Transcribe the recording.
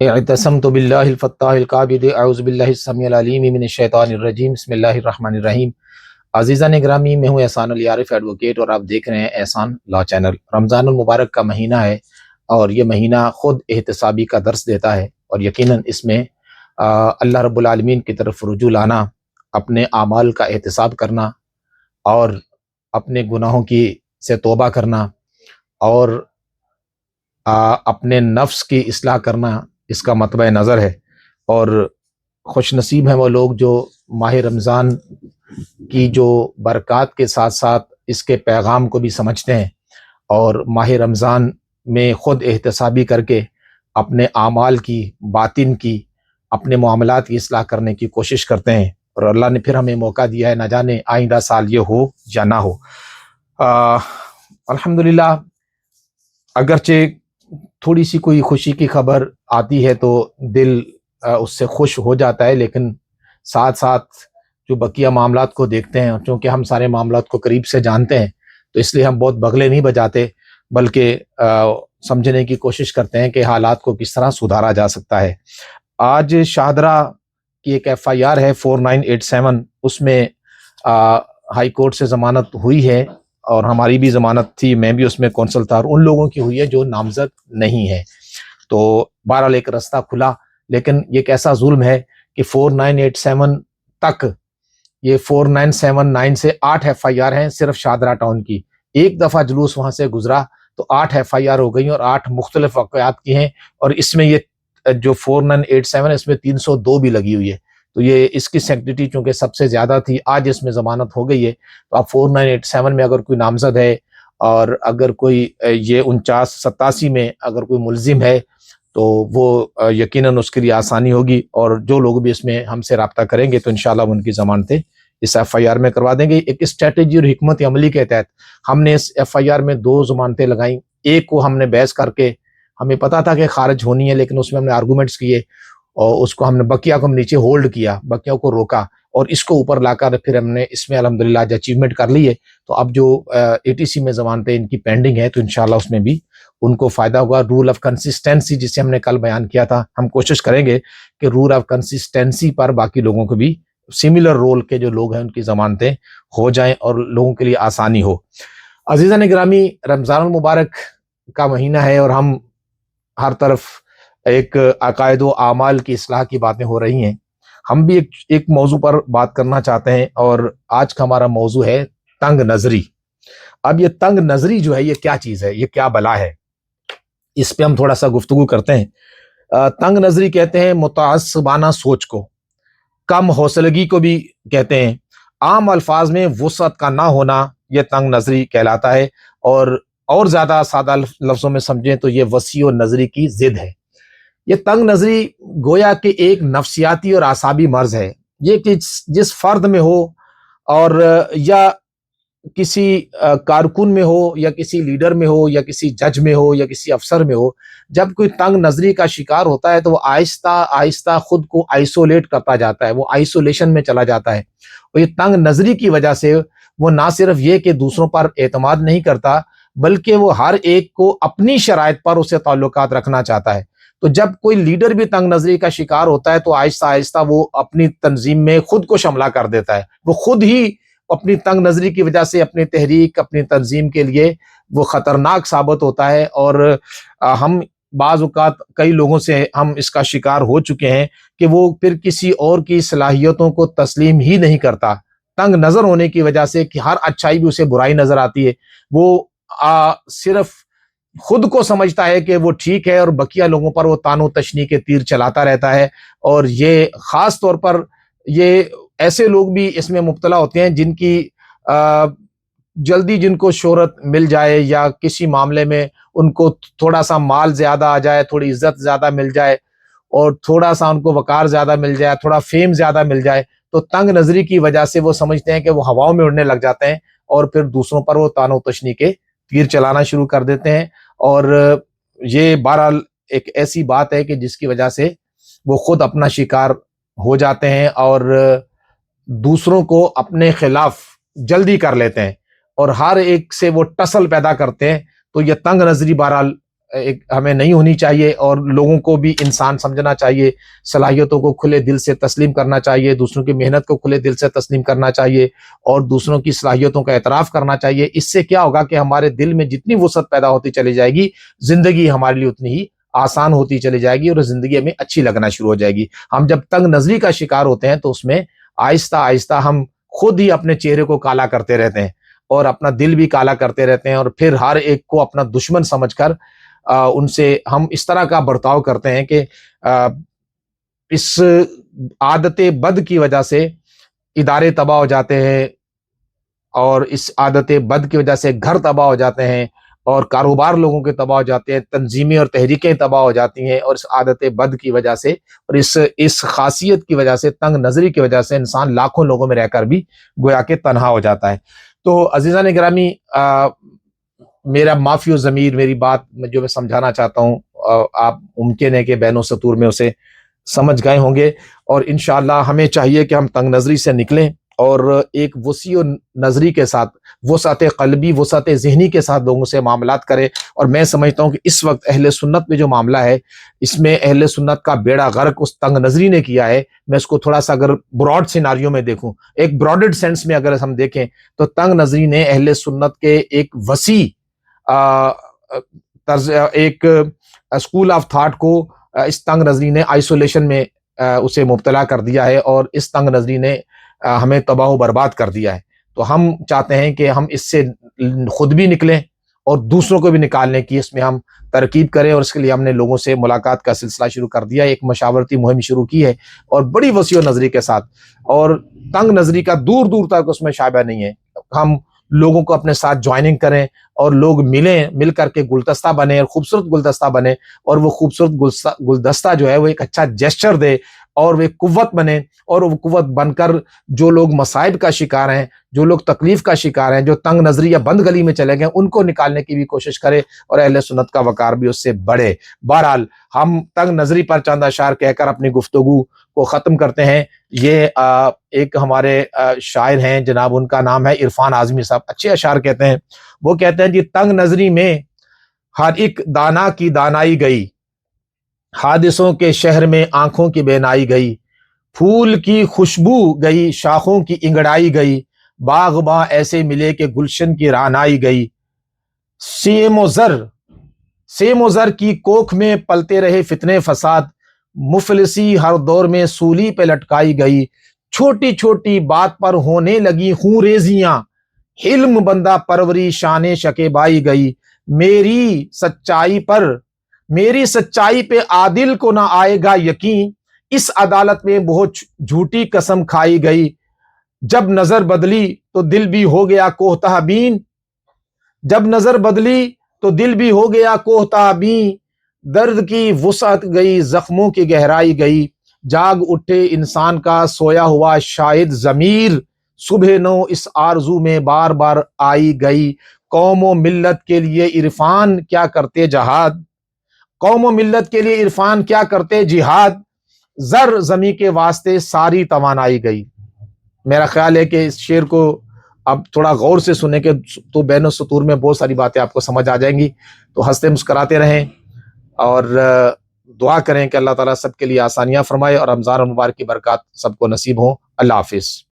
اعتصمت باللہ الفتاح القابض اعوذ باللہ السمیع العلیم من الشیطان الرجیم بسم اللہ الرحمن الرحیم۔ عزیزان گرامی، میں ہوں احسان العارف ایڈوکیٹ اور آپ دیکھ رہے ہیں احسان لا چینل۔ رمضان المبارک کا مہینہ ہے اور یہ مہینہ خود احتسابی کا درس دیتا ہے، اور یقیناً اس میں اللہ رب العالمین کی طرف رجوع لانا، اپنے اعمال کا احتساب کرنا اور اپنے گناہوں کی سے توبہ کرنا اور اپنے نفس کی اصلاح کرنا اس کا مطبع نظر ہے۔ اور خوش نصیب ہیں وہ لوگ جو ماہ رمضان کی جو برکات کے ساتھ ساتھ اس کے پیغام کو بھی سمجھتے ہیں اور ماہ رمضان میں خود احتسابی کر کے اپنے اعمال کی، باطن کی، اپنے معاملات کی اصلاح کرنے کی کوشش کرتے ہیں۔ اور اللہ نے پھر ہمیں موقع دیا ہے، نہ جانے آئندہ سال یہ ہو یا نہ ہو۔ الحمدللہ، اگرچہ تھوڑی سی کوئی خوشی کی خبر آتی ہے تو دل اس سے خوش ہو جاتا ہے، لیکن ساتھ ساتھ جو بقیہ معاملات کو دیکھتے ہیں، چونکہ ہم سارے معاملات کو قریب سے جانتے ہیں تو اس لیے ہم بہت بغلے نہیں بجاتے، بلکہ سمجھنے کی کوشش کرتے ہیں کہ حالات کو کس طرح سدھارا جا سکتا ہے۔ آج شاہدرہ کی ایک FIR ہے 4987، اس میں ہائی کورٹ سے ضمانت ہوئی ہے اور ہماری بھی ضمانت تھی، میں بھی اس میں کونسل تھا، اور ان لوگوں کی ہوئی ہے جو نامزد نہیں ہے۔ تو بہرحال ایک رستہ کھلا، لیکن یہ کیسا ظلم ہے کہ 4987 تک، یہ 4979 سے 8 FIR ہیں صرف شاہدرہ ٹاؤن کی۔ ایک دفعہ جلوس وہاں سے گزرا تو 8 FIR ہو گئی اور 8 مختلف واقعات کی ہیں، اور اس میں یہ جو 4987 اس میں 302 بھی لگی ہوئی ہے۔ تو یہ اس کی سینکٹیٹی چونکہ سب سے زیادہ تھی، آج اس میں ضمانت ہو گئی ہے۔ تو اب 4987 میں اگر کوئی نامزد ہے اور اگر کوئی یہ 4987 میں اگر کوئی ملزم ہے تو وہ یقیناً اس کے لیے آسانی ہوگی، اور جو لوگ بھی اس میں ہم سے رابطہ کریں گے تو انشاءاللہ ان کی ضمانتیں اس FIR میں کروا دیں گے۔ ایک اسٹریٹجی اور حکمت عملی کے تحت ہم نے اس FIR میں 2 ضمانتیں لگائیں۔ ایک کو ہم نے بحث کر کے، ہمیں پتا تھا کہ خارج ہونی ہے، لیکن اس میں ہم نے آرگومنٹس کیے اور اس کو ہم نے بقیہ کو ہم نیچے ہولڈ کیا، بقیہ کو روکا، اور اس کو اوپر لا کر پھر ہم نے اس میں الحمدللہ آج اچیومنٹ کر لی ہے۔ تو اب جو ATC میں ضمانتیں ان کی پینڈنگ ہے تو انشاءاللہ اس میں بھی ان کو فائدہ ہوگا۔ رول آف کنسسٹنسی جسے ہم نے کل بیان کیا تھا، ہم کوشش کریں گے کہ رول آف کنسسٹنسی پر باقی لوگوں کو بھی، سملر رول کے جو لوگ ہیں ان کی ضمانتیں ہو جائیں اور لوگوں کے لیے آسانی ہو۔ عزیزان گرامی، رمضان المبارک کا مہینہ ہے اور ہم ہر طرف ایک عقائد و اعمال کی اصلاح کی باتیں ہو رہی ہیں۔ ہم بھی ایک موضوع پر بات کرنا چاہتے ہیں، اور آج کا ہمارا موضوع ہے تنگ نظری۔ اب یہ تنگ نظری جو ہے یہ کیا چیز ہے، یہ کیا بلا ہے، اس پہ ہم تھوڑا سا گفتگو کرتے ہیں۔ تنگ نظری کہتے ہیں متعصبانہ سوچ کو، کم حوصلگی کو بھی کہتے ہیں۔ عام الفاظ میں وسعت کا نہ ہونا یہ تنگ نظری کہلاتا ہے، اور زیادہ سادہ لفظوں میں سمجھیں تو یہ وسیع و نظری کی ضد ہے۔ یہ تنگ نظری گویا کہ ایک نفسیاتی اور اعصابی مرض ہے، یہ کہ جس فرد میں ہو، اور یا کسی کارکن میں ہو، یا کسی لیڈر میں ہو، یا کسی جج میں ہو، یا کسی افسر میں ہو، جب کوئی تنگ نظری کا شکار ہوتا ہے تو وہ آہستہ آہستہ خود کو آئسولیٹ کرتا جاتا ہے، وہ آئسولیشن میں چلا جاتا ہے۔ اور یہ تنگ نظری کی وجہ سے وہ نہ صرف یہ کہ دوسروں پر اعتماد نہیں کرتا، بلکہ وہ ہر ایک کو اپنی شرائط پر اسے تعلقات رکھنا چاہتا ہے۔ تو جب کوئی لیڈر بھی تنگ نظری کا شکار ہوتا ہے تو آہستہ آہستہ وہ اپنی تنظیم میں خود کو شامل کر دیتا ہے، وہ خود ہی اپنی تنگ نظری کی وجہ سے اپنی تحریک، اپنی تنظیم کے لیے وہ خطرناک ثابت ہوتا ہے۔ اور ہم بعض اوقات کئی لوگوں سے ہم اس کا شکار ہو چکے ہیں کہ وہ پھر کسی اور کی صلاحیتوں کو تسلیم ہی نہیں کرتا، تنگ نظر ہونے کی وجہ سے کہ ہر اچھائی بھی اسے برائی نظر آتی ہے۔ وہ صرف خود کو سمجھتا ہے کہ وہ ٹھیک ہے، اور بقیہ لوگوں پر وہ طعن و تشنیع کے تیر چلاتا رہتا ہے۔ اور یہ خاص طور پر یہ ایسے لوگ بھی اس میں مبتلا ہوتے ہیں جن کی جلدی جن کو شہرت مل جائے، یا کسی معاملے میں ان کو تھوڑا سا مال زیادہ آ جائے، تھوڑی عزت زیادہ مل جائے، اور تھوڑا سا ان کو وقار زیادہ مل جائے، تھوڑا فیم زیادہ مل جائے، تو تنگ نظری کی وجہ سے وہ سمجھتے ہیں کہ وہ ہواؤں میں اڑنے لگ جاتے ہیں، اور پھر دوسروں پر وہ طعن و تشنیع کے تیر چلانا شروع کر دیتے ہیں۔ اور یہ بہرحال ایک ایسی بات ہے کہ جس کی وجہ سے وہ خود اپنا شکار ہو جاتے ہیں اور دوسروں کو اپنے خلاف جلدی کر لیتے ہیں، اور ہر ایک سے وہ ٹسل پیدا کرتے ہیں۔ تو یہ تنگ نظری بہرحال ایک ہمیں نہیں ہونی چاہیے، اور لوگوں کو بھی انسان سمجھنا چاہیے، صلاحیتوں کو کھلے دل سے تسلیم کرنا چاہیے، دوسروں کی محنت کو کھلے دل سے تسلیم کرنا چاہیے، اور دوسروں کی صلاحیتوں کا اعتراف کرنا چاہیے۔ اس سے کیا ہوگا کہ ہمارے دل میں جتنی وسعت پیدا ہوتی چلی جائے گی، زندگی ہمارے لیے اتنی ہی آسان ہوتی چلی جائے گی، اور زندگی ہمیں اچھی لگنا شروع ہو جائے گی۔ ہم جب تنگ نظری کا شکار ہوتے ہیں تو اس میں آہستہ آہستہ ہم خود ہی اپنے چہرے کو کالا کرتے رہتے ہیں، اور اپنا دل بھی کالا کرتے رہتے ہیں، اور پھر ہر ایک کو اپنا دشمن سمجھ کر ان سے ہم اس طرح کا برتاؤ کرتے ہیں کہ اس عادت بد کی وجہ سے ادارے تباہ ہو جاتے ہیں، اور اس عادت بد کی وجہ سے گھر تباہ ہو جاتے ہیں، اور کاروبار لوگوں کے تباہ ہو جاتے ہیں، تنظیمیں اور تحریکیں تباہ ہو جاتی ہیں، اور اس عادت بد کی وجہ سے اور اس خاصیت کی وجہ سے، تنگ نظری کی وجہ سے، انسان لاکھوں لوگوں میں رہ کر بھی گویا کہ تنہا ہو جاتا ہے۔ تو عزیزان گرامی، میرا معافی و ضمیر، میری بات جو میں سمجھانا چاہتا ہوں، آپ ممکن ہے کہ بین و سطور میں اسے سمجھ گئے ہوں گے، اور انشاءاللہ ہمیں چاہیے کہ ہم تنگ نظری سے نکلیں، اور ایک وسیع نظری کے ساتھ، وسعت قلبی، وسعت ذہنی کے ساتھ لوگوں سے معاملات کریں۔ اور میں سمجھتا ہوں کہ اس وقت اہل سنت میں جو معاملہ ہے، اس میں اہل سنت کا بیڑا غرق اس تنگ نظری نے کیا ہے۔ میں اس کو تھوڑا سا اگر براڈ سیناریو میں دیکھوں، ایک براڈڈ سینس میں اگر ہم دیکھیں، تو تنگ نظری نے اہل سنت کے ایک وسیع طرز، ایک اسکول آف تھاٹ کو اس تنگ نظری نے آئسولیشن میں اسے مبتلا کر دیا ہے، اور اس تنگ نظری نے ہمیں تباہ و برباد کر دیا ہے۔ تو ہم چاہتے ہیں کہ ہم اس سے خود بھی نکلیں، اور دوسروں کو بھی نکالنے کی اس میں ہم ترکیب کریں، اور اس کے لیے ہم نے لوگوں سے ملاقات کا سلسلہ شروع کر دیا، ایک مشاورتی مہم شروع کی ہے، اور بڑی وسیع نظری کے ساتھ، اور تنگ نظری کا دور دور تک اس میں شائبہ نہیں ہے۔ ہم لوگوں کو اپنے ساتھ جوائننگ کریں، اور لوگ ملیں، مل کر کے گلدستہ بنے، اور خوبصورت گلدستہ بنے، اور وہ خوبصورت گلدستہ جو ہے وہ ایک اچھا جیسچر دے، اور وہ ایک قوت بنے، اور وہ قوت بن کر جو لوگ مصائب کا شکار ہیں، جو لوگ تکلیف کا شکار ہیں، جو تنگ نظری یا بند گلی میں چلے گئے، ان کو نکالنے کی بھی کوشش کرے، اور اہل سنت کا وقار بھی اس سے بڑھے۔ بہرحال ہم تنگ نظری پر چند اشعار کہہ کر اپنی گفتگو کو ختم کرتے ہیں۔ یہ ایک ہمارے شاعر ہیں جناب، ان کا نام ہے عرفان اعظمی صاحب، اچھے اشعار کہتے ہیں۔ وہ کہتے ہیں جی: تنگ نظری میں ہر ایک دانا کی دانائی گئی، حادثوں کے شہر میں آنکھوں کی بینائی گئی، پھول کی خوشبو گئی، شاخوں کی انگڑائی گئی، باغباں ایسے ملے کہ گلشن کی رعنائی گئی، سیم و زر کی کوکھ میں پلتے رہے فتنے فساد، مفلسی ہر دور میں سولی پہ لٹکائی گئی، چھوٹی چھوٹی بات پر ہونے لگی خون ریزیاں، حلم بندہ پروری شان شکیبائی گئی، میری سچائی پہ عادل کو نہ آئے گا یقین، اس عدالت میں بہت جھوٹی قسم کھائی گئی، جب نظر بدلی تو دل بھی ہو گیا کوہتہ بین، جب نظر بدلی تو دل بھی ہو گیا کوہتہ بین، درد کی وسعت گئی، زخموں کی گہرائی گئی، جاگ اٹھے انسان کا سویا ہوا شاہد ضمیر، صبح نو اس آرزو میں بار بار آئی گئی، قوم و ملت کے لیے عرفان کیا کرتے جہاد، قوم و ملت کے لیے عرفان کیا کرتے جہاد، زر زمیں کے واسطے ساری توانائی گئی۔ میرا خیال ہے کہ اس شعر کو اب تھوڑا غور سے سنیں کہ تو بین السطور میں بہت ساری باتیں آپ کو سمجھ آ جائیں گی۔ تو ہنستے مسکراتے رہیں، اور دعا کریں کہ اللہ تعالیٰ سب کے لیے آسانیاں فرمائے، اور رمضان المبارک کی برکات سب کو نصیب ہوں۔ اللہ حافظ۔